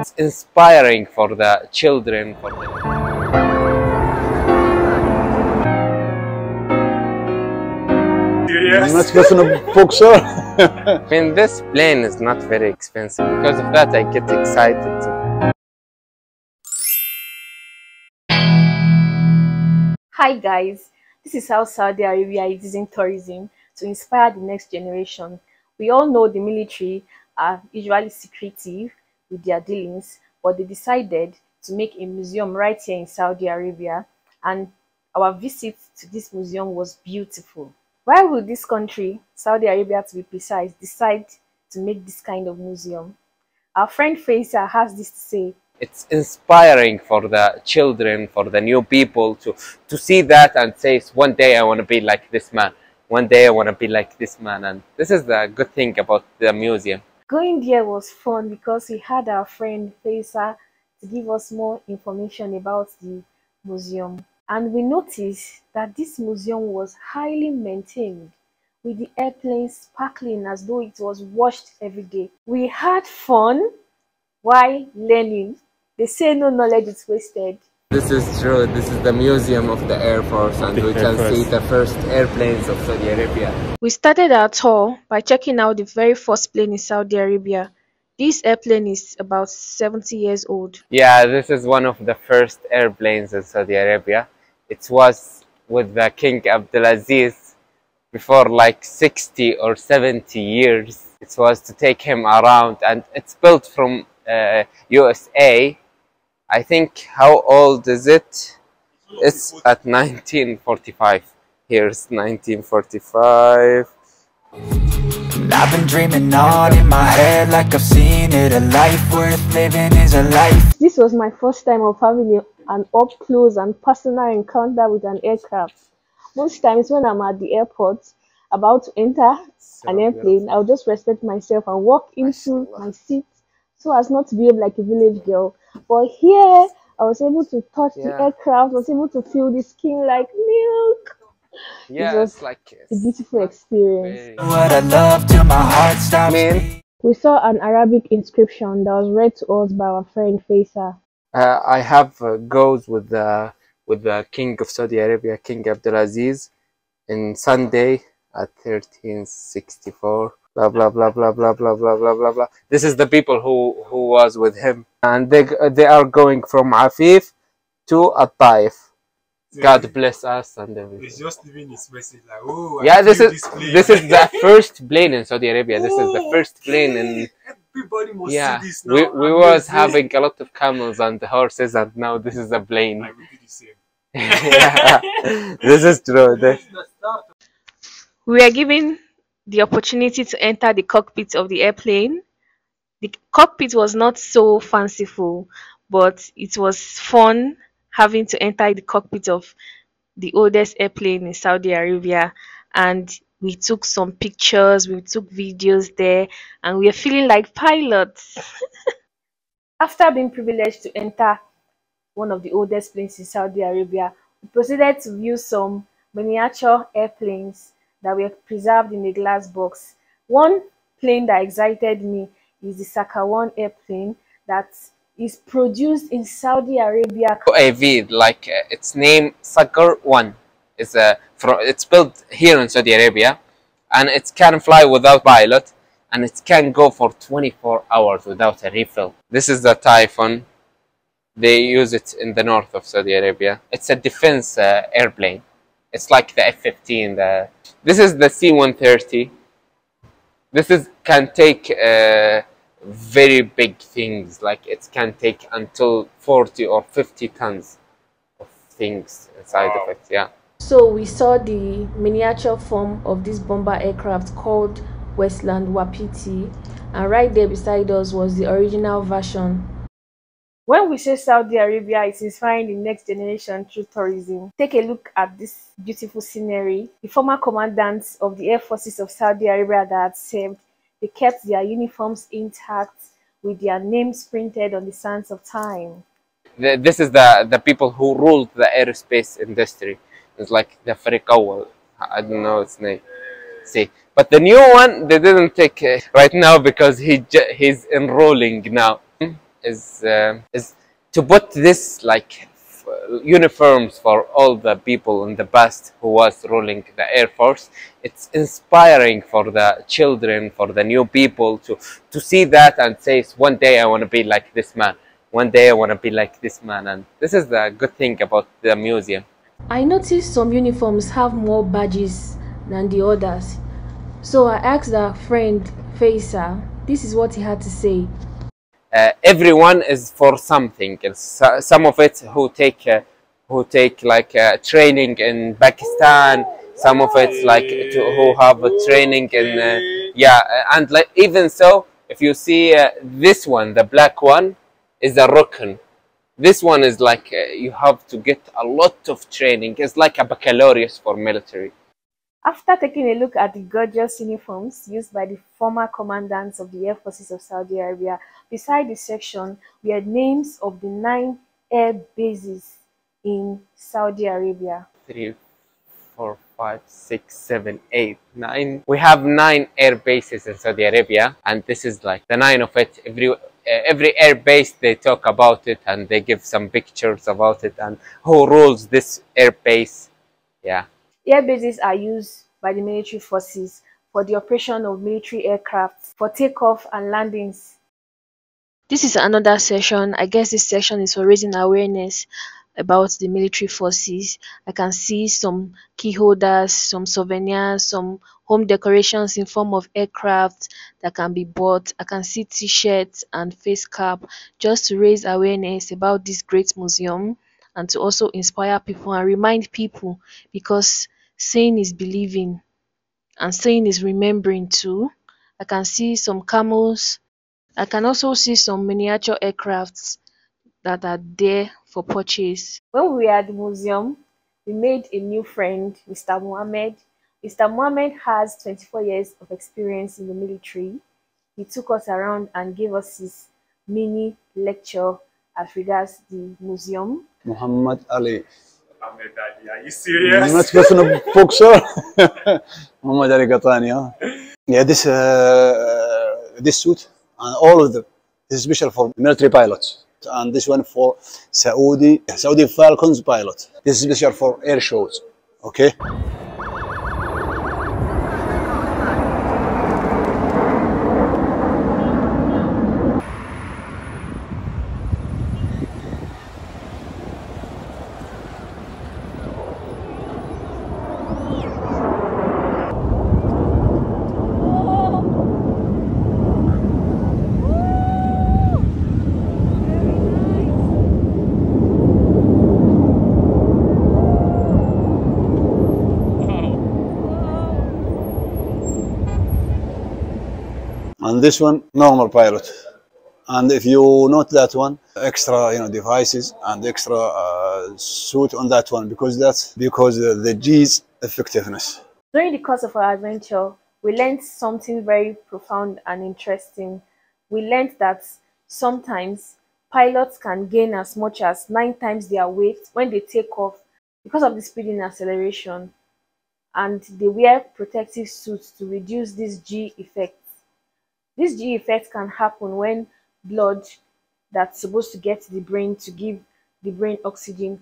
It's inspiring for the children. I'm not supposed to boxer. I mean, this plane is not very expensive. Because of that, I get excited too. Hi guys, this is how Saudi Arabia is using tourism to inspire the next generation. We all know the military are usually secretive with their dealings, but they decided to make a museum right here in Saudi Arabia, and our visit to this museum was beautiful. Why would this country, Saudi Arabia to be precise, decide to make this kind of museum? Our friend Faisal has this to say. It's inspiring for the children, for the new people to see that and say, one day I want to be like this man. One day I want to be like this man. And this is the good thing about the museum. Going there was fun because we had our friend Faisal to give us more information about the museum. And we noticed that this museum was highly maintained, with the airplanes sparkling as though it was washed every day. We had fun while learning. They say no knowledge is wasted. This is true. This is the museum of the Air Force, and we can see the first airplanes of Saudi Arabia. We started our tour by checking out the very first plane in Saudi Arabia. This airplane is about 70 years old. Yeah, this is one of the first airplanes in Saudi Arabia. It was with the King Abdulaziz before like 60 or 70 years. It was to take him around, and it's built from USA. I think, how old is it? It's at 1945. Here's 1945. I've been dreaming on in my head like I've seen it. A life worth living is a life. This was my first time of having an up close and personal encounter with an aircraft. Most times when I'm at the airport about to enter an airplane, I'll just respect myself and walk into my seat so as not to behave like a village girl. But here, I was able to touch the aircraft, was able to feel the skin like milk. Yeah, it was it's like a beautiful experience. What I love till my heart stops beating. We saw an Arabic inscription that was read to us by our friend Faisal. I have goes with the King of Saudi Arabia, King Abdulaziz, in Sunday at 1364. Blah blah blah blah blah blah blah blah blah blah. This is the people who was with him, and they are going from Afif to At-Taif. God bless us and everything. He's just leaving his message like, oh, yeah, this is the first plane in Saudi Arabia. This is the first plane in. Everybody must Yeah, see this now. we was having a lot of camels and horses, and now this is a plane. I will do the same. Yeah, this is true. We are given the opportunity to enter the cockpit of the airplane. The cockpit was not so fanciful, but it was fun having to enter the cockpit of the oldest airplane in Saudi Arabia, and we took some pictures, we took videos there, and we are feeling like pilots. After being privileged to enter one of the oldest planes in Saudi Arabia, we proceeded to view some miniature airplanes that were preserved in a glass box. One plane that excited me is the Saka 1 airplane that is produced in Saudi Arabia. UAV, like its name, Saka 1. It's built here in Saudi Arabia, and it can fly without pilot, and it can go for 24 hours without a refill. This is the Typhoon. They use it in the north of Saudi Arabia. It's a defense airplane. It's like the F-15. This is the C-130. This can take very big things. Like it can take until 40 or 50 tons of things inside of it. Yeah. So we saw the miniature form of this bomber aircraft called Westland Wapiti, and right there beside us was the original version. When we say Saudi Arabia is inspiring the next generation through tourism, take a look at this beautiful scenery. The former commandants of the air forces of Saudi Arabia that had served, they kept their uniforms intact with their names printed on the sands of time. This is the people who ruled the aerospace industry. It's like the Farikawal. I don't know its name. See, but the new one they didn't take right now because he's enrolling now. is to put this like uniforms for all the people in the past who was ruling the Air Force. It's inspiring for the children, for the new people to see that and say, one day I want to be like this man. One day I want to be like this man. And this is the good thing about the museum. I noticed some uniforms have more badges than the others. So I asked our friend Faisal. This is what he had to say. Everyone is for something. Some of it who take like training in Pakistan. Some of it's like who have a training in and like even so, if you see this one, the black one, is a rukn. This one is like you have to get a lot of training. It's like a baccalaureate for military. After taking a look at the gorgeous uniforms used by the former commandants of the Air Forces of Saudi Arabia, beside this section were names of the 9 air bases in Saudi Arabia. 3, 4, 5, 6, 7, 8, 9. We have 9 air bases in Saudi Arabia, and this is like the 9 of it. Every air base they talk about it and they give some pictures about it and who rules this air base. Yeah. Air bases are used by the military forces for the operation of military aircraft for takeoff and landings. This is another session. I guess this section is for raising awareness about the military forces. I can see some key holders, some souvenirs, some home decorations in form of aircraft that can be bought. I can see t-shirts and face cap just to raise awareness about this great museum and to also inspire people and remind people, because seeing is believing and seeing is remembering too. I can see some camels. I can also see some miniature aircrafts that are there for purchase. When we were at the museum, we made a new friend, Mr. Mohammed. Mr. Mohammed has 24 years of experience in the military. He took us around and gave us his mini lecture as regards the museum. Muhammad Ali. Ahmed Ali, are you serious? I'm not person of boxer. Muhammad Ali Qatani, huh? Yeah, this suit and all of them is special for military pilots. And this one for Saudi Falcons pilot. This is special for air shows. Okay. And this one, normal pilot. And if you note that one, extra devices and extra suit on that one, because the G's effectiveness. During the course of our adventure, we learned something very profound and interesting. We learned that sometimes pilots can gain as much as 9 times their weight when they take off because of the speeding acceleration, and they wear protective suits to reduce this G effect. This G effect can happen when blood that's supposed to get to the brain to give the brain oxygen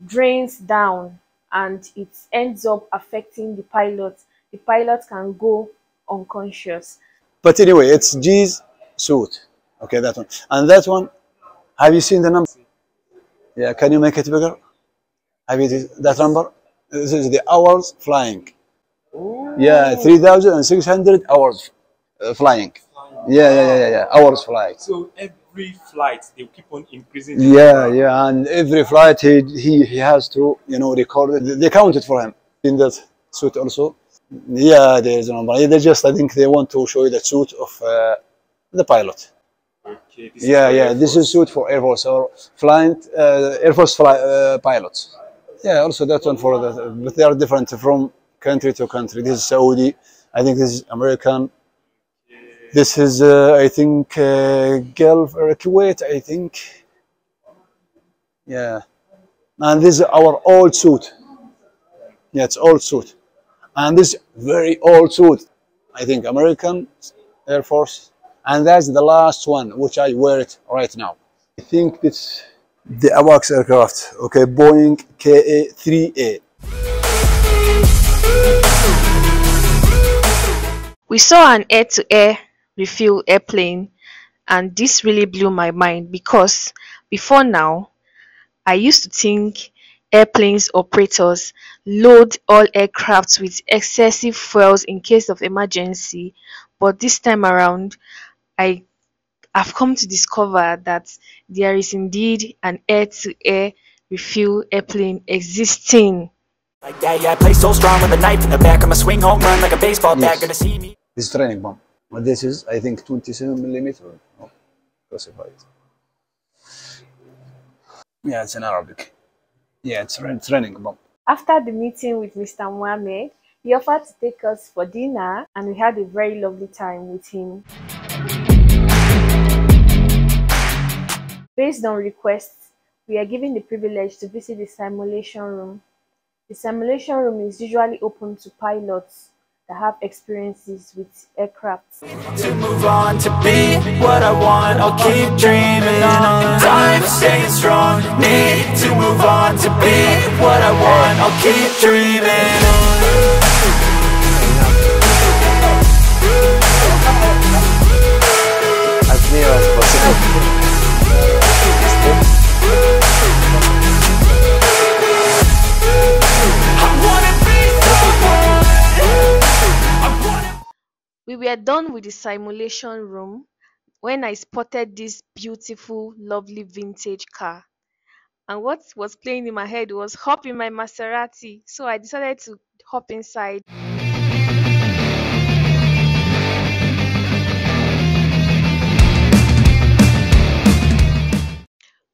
drains down, and it ends up affecting the pilot. The pilot can go unconscious. But anyway, it's G's suit. Okay, that one. And that one, have you seen the number? Yeah, can you make it bigger? Have you seen that number? This is the hours flying. Ooh. Yeah, 3,600 hours flying. Yeah. Hours flight. So every flight they keep on increasing. Yeah, and every flight he has to record it. They count it for him in that suit also. Yeah, there is a number. I think they want to show you the suit of the pilot. Okay. This is suit for Air Force or Air Force pilots. Yeah, also that one for the, but they are different from country to country. This is Saudi. I think this is American. This is, I think, Gulf or Kuwait, I think. Yeah. And this is our old suit. Yeah, it's old suit. And this very old suit, I think, American Air Force And that's the last one, which I wear it right now. I think it's the AWACS aircraft, okay, Boeing KA-3A. We saw an air-to-air refuel airplane, and this really blew my mind because before now, I used to think airplanes operators load all aircraft with excessive fuels in case of emergency, but this time around, I have come to discover that there is indeed an air-to-air refuel airplane existing. Like that, yeah, I play so strong with a knife in the back. I'ma swing home run like a baseball bat. Gonna see me. This is training bomb. But this is, I think, 27 millimeter. No, classified. Yeah, it's in Arabic. Yeah, it's training bomb. After the meeting with Mr. Mohammed, he offered to take us for dinner, and we had a very lovely time with him. Based on requests, we are given the privilege to visit the simulation room. The simulation room is usually open to pilots that have experiences with aircraft. To move on, to be what I want, I'll keep dreaming on. Time staying strong, need to move on, to be what I want, I'll keep dreaming on. As near as possible. We were done with the simulation room when I spotted this beautiful, lovely vintage car. And what was playing in my head was hop in my Maserati. So I decided to hop inside.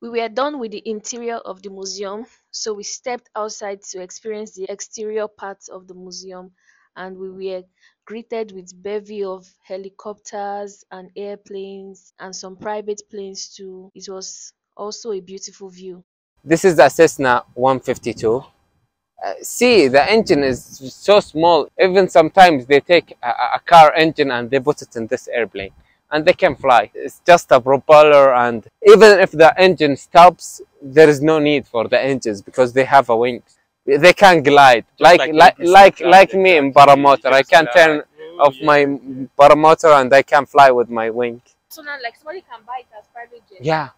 We were done with the interior of the museum, so we stepped outside to experience the exterior parts of the museum, and we were greeted with bevy of helicopters and airplanes and some private planes too. It was also a beautiful view. This is the Cessna 152. See, the engine is so small. Even sometimes they take a car engine and they put it in this airplane, and they can fly. It's just a propeller, and even if the engine stops, there is no need for the engines because they have a wing. They can glide like me in paramotor. I can turn off my paramotor and I can fly with my wing. So now, like, somebody can buy it as private jet. Yeah,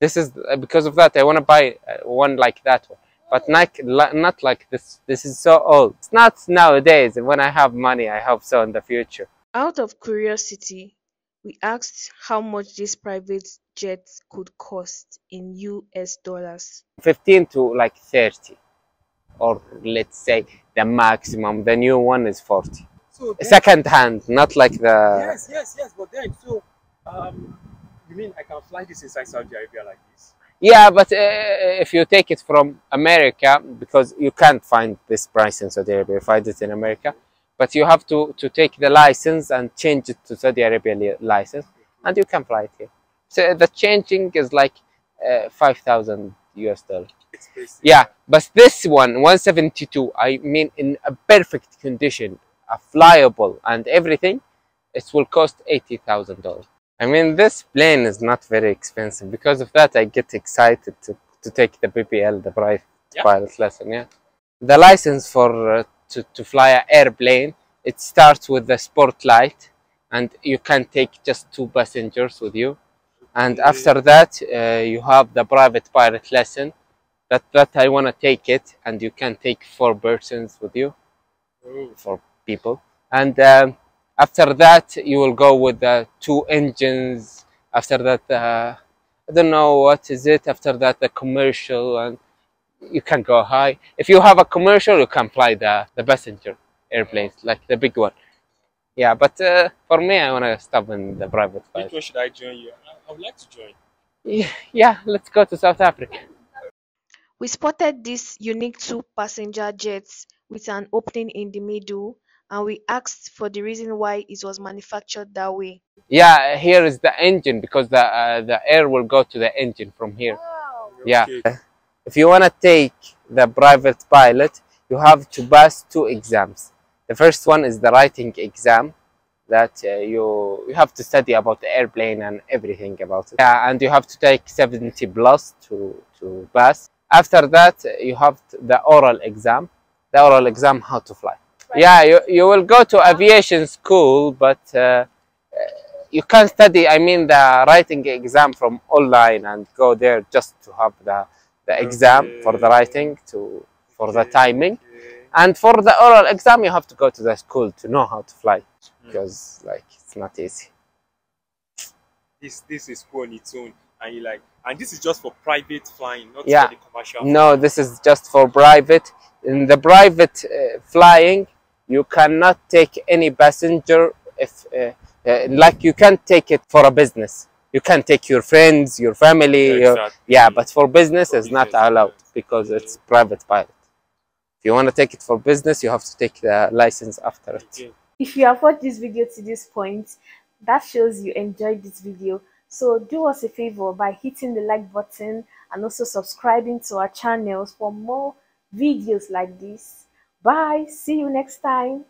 this is because of that I want to buy one like that one, but not like this. This is so old. It's not nowadays. When I have money, I hope so in the future. Out of curiosity, we asked how much this private jet could cost in US dollars. 15 to like 30, or let's say the maximum. The new one is 40. So then, Second hand, not like the. yes. But then, so you mean I can fly this inside Saudi Arabia like this? Yeah, but if you take it from America, because you can't find this price in Saudi Arabia, you find it in America, but you have to take the license and change it to Saudi Arabia license, and you can fly it here. So the changing is like 5,000 US dollars. Expensive. Yeah, but this one, 172, I mean in a perfect condition, a flyable and everything, it will cost $80,000. I mean, this plane is not very expensive. Because of that, I get excited to take the PPL, the private pilot lesson. Yeah, the license for to fly an airplane, it starts with the spotlight, and you can take just 2 passengers with you. And after that, you have the private pilot lesson. That I want to take it, and you can take 4 persons with you, 4 people. And after that, you will go with the 2 engines. After that, I don't know what is it. After that, the commercial, and you can go high. If you have a commercial, you can fly the passenger airplanes, like the big one. Yeah, but for me, I want to stop in the private flight. Which one should I join you? I would like to join. Yeah, let's go to South Africa. We spotted this unique 2-passenger jet with an opening in the middle, and we asked for the reason why it was manufactured that way. Yeah, here is the engine, because the air will go to the engine from here. Wow. Yeah. Okay. If you want to take the private pilot, you have to pass 2 exams. The first one is the writing exam, that you have to study about the airplane and everything about it. Yeah, and you have to take 70 plus to pass. After that, you have the oral exam. The oral exam, how to fly. Right. Yeah, you will go to aviation school, but you can study, I mean, the writing exam from online and go there just to have the exam for the writing, for the timing. And for the oral exam, you have to go to the school to know how to fly, because like it's not easy. This is cool on its own, and you like, and this is just for private flying, not Yeah. for the commercial. No, this is just for private. In the private flying, you cannot take any passenger if like you can't take it for a business. You can take your friends, your family. Yeah, exactly. Yeah, but for business, it's not allowed because it's private pilot. If you want to take it for business, you have to take the license after it. If you have watched this video to this point, that shows you enjoyed this video. So do us a favor by hitting the like button and also subscribing to our channels for more videos like this. Bye. See you next time.